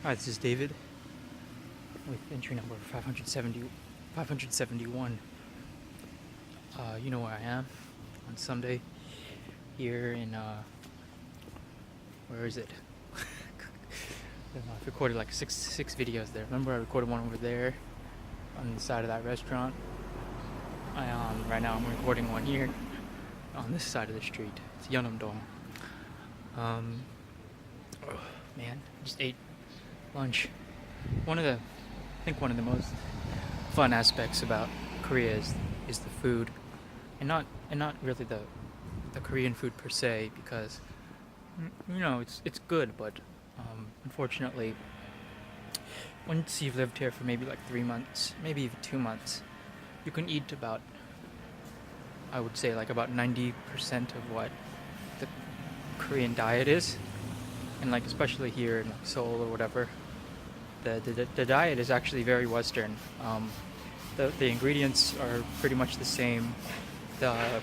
Hi, this is David with entry number 571. You know where I am on Sunday here in, where is it? I've recorded like six videos there. Remember I recorded one over there on the side of that restaurant? Right now I'm recording one here on this side of the street. It's Yeonam-dong. Oh, man, I just ate lunch. I think one of the most fun aspects about Korea is the food, and not really the Korean food per se, because it's good, but unfortunately, once you've lived here for maybe like 3 months, maybe even 2 months, you can eat about, I would say, like about 90% of what the Korean diet is, and like especially here in like Seoul or whatever. The diet is actually very Western. The ingredients are pretty much the same. But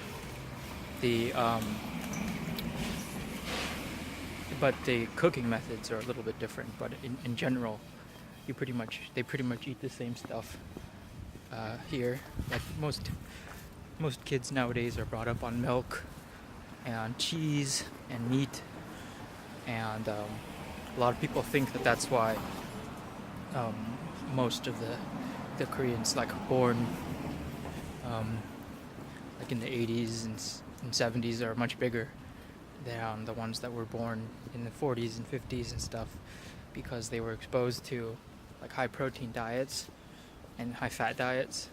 the cooking methods are a little bit different. But in general, they pretty much eat the same stuff here. Like most kids nowadays are brought up on milk and cheese and meat, and a lot of people think that that's why most of the Koreans born like in the 80s and 70s are much bigger than the ones that were born in the 40s and 50s and stuff, because they were exposed to like high protein diets and high fat diets,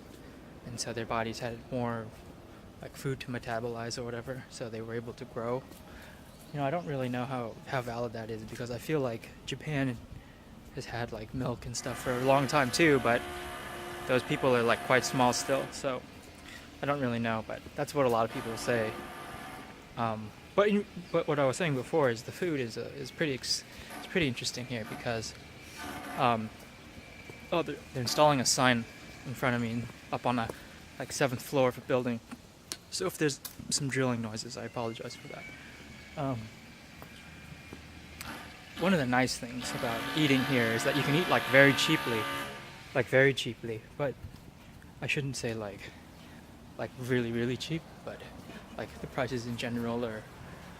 and so their bodies had more like food to metabolize or whatever, so they were able to grow. I don't really know how valid that is, because I feel like Japan has had like milk and stuff for a long time too, but those people are like quite small still, so I don't really know, but that's what a lot of people say. But what I was saying before is the food is pretty interesting here, because they're installing a sign in front of me up on a like 7th floor of a building, so if there's some drilling noises, I apologize for that. One of the nice things about eating here is that you can eat like very cheaply, but I shouldn't say like really really cheap, but like the prices in general are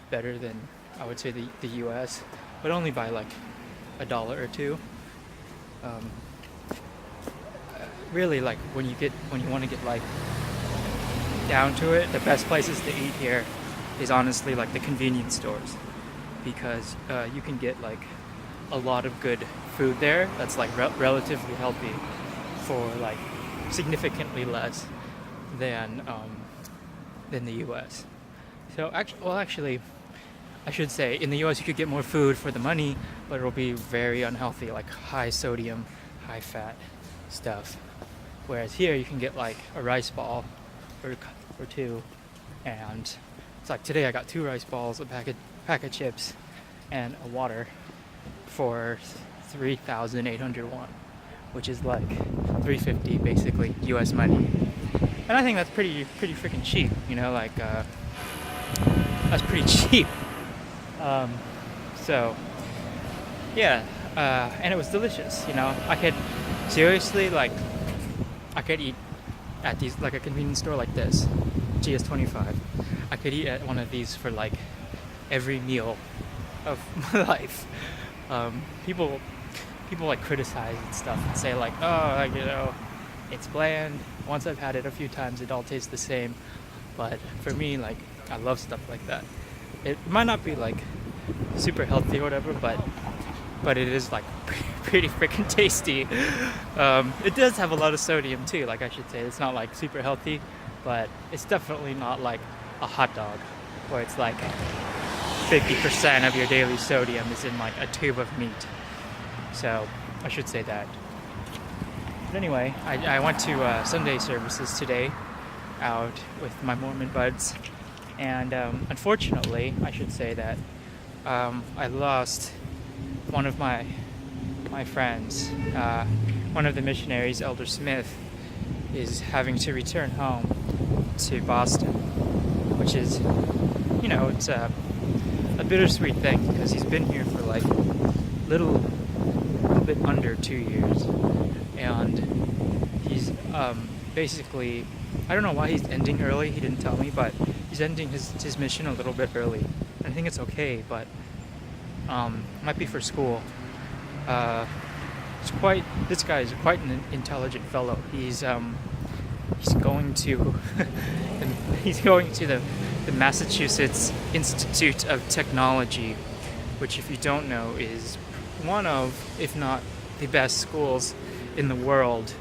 better than, I would say, the US, but only by like $1 or $2. Really, like when you want to get like down to it, the best places to eat here is honestly like the convenience stores, because you can get like a lot of good food there that's like relatively healthy for like significantly less than the US. So actually, I should say in the US you could get more food for the money, but it'll be very unhealthy, like high sodium, high fat stuff. Whereas here you can get like a rice ball or two, and it's like today I got 2 rice balls, a pack of chips, and a water for 3,800 won, which is like $3.50 basically US money. And I think that's pretty freaking cheap, that's pretty cheap. So yeah, and it was delicious. I could seriously I could eat at these, like a convenience store like this, GS25. I could eat at one of these for like every meal of my life. People like criticize and stuff and say like, oh, it's bland. Once I've had it a few times, it all tastes the same. But for me, like, I love stuff like that. It might not be like super healthy or whatever, but it is like pretty freaking tasty. It does have a lot of sodium too, like I should say. It's not like super healthy, but it's definitely not like a hot dog where it's like 50% of your daily sodium is in like a tube of meat. So I should say that. But anyway, I went to Sunday services today out with my Mormon buds, and unfortunately, I should say that I lost one of my friends. One of the missionaries, Elder Smith, is having to return home to Boston, which is, it's a bittersweet thing, because he's been here for like bit under 2 years, and he's basically, I don't know why he's ending early. He didn't tell me, but he's ending his mission a little bit early. And I think it's okay, but might be for school. This guy is quite an intelligent fellow. He's going to he's going to the Massachusetts Institute of Technology, which, if you don't know, is one of, if not the best schools in the world.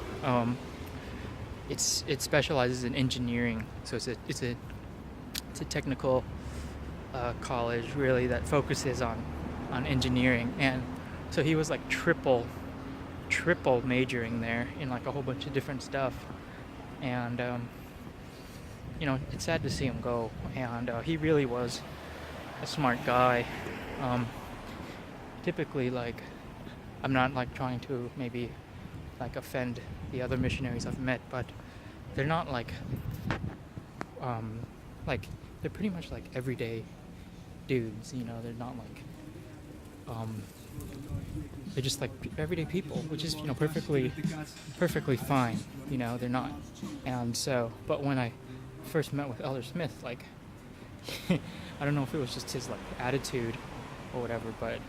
It specializes in engineering, so it's a technical college, really, that focuses on engineering. And so he was like triple majoring there in like a whole bunch of different stuff. And it's sad to see him go. And he really was a smart guy. Typically, like, I'm not like trying to maybe like offend the other missionaries I've met, but they're not like they're pretty much like everyday dudes, they're not like they're just like everyday people, which is perfectly fine. They're not. And so, but when I first met with Elder Smith, like I don't know if it was just his like attitude or whatever, but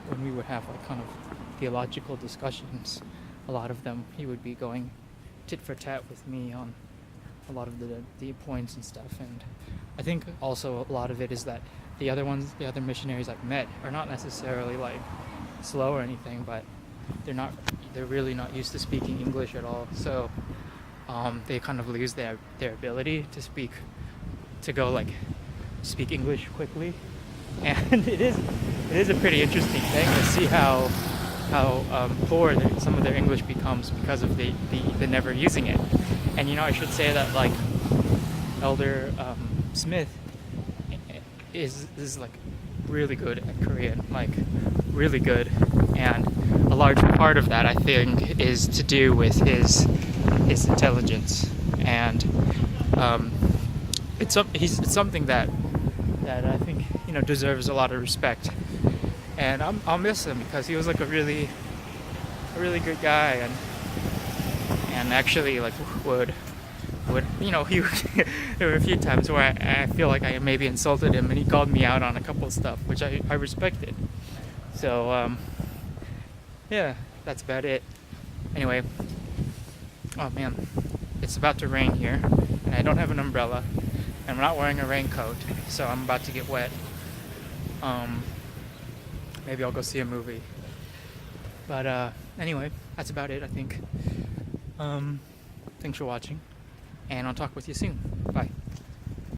when we would have like kind of theological discussions, a lot of them he would be going tit for tat with me on a lot of the points and stuff. And I think also a lot of it is that the other missionaries I've met are not necessarily like slow or anything, but they're really not used to speaking English at all. So they kind of lose their ability to speak English quickly. And it is a pretty interesting thing to see how poor some of their English becomes because of the never using it. And I should say that like Elder Smith is like really good at Korean, like really good, and a large part of that, I think, is to do with his intelligence. And it's something that I think deserves a lot of respect. And I'll miss him because he was like a really good guy, and actually like would he there were a few times where I feel like I maybe insulted him, and he called me out on a couple of stuff, which I respected. So yeah, that's about it. Anyway, oh man, it's about to rain here, and I don't have an umbrella, and I'm not wearing a raincoat, so I'm about to get wet. Maybe I'll go see a movie. But anyway, that's about it, I think. Thanks for watching, and I'll talk with you soon. Bye.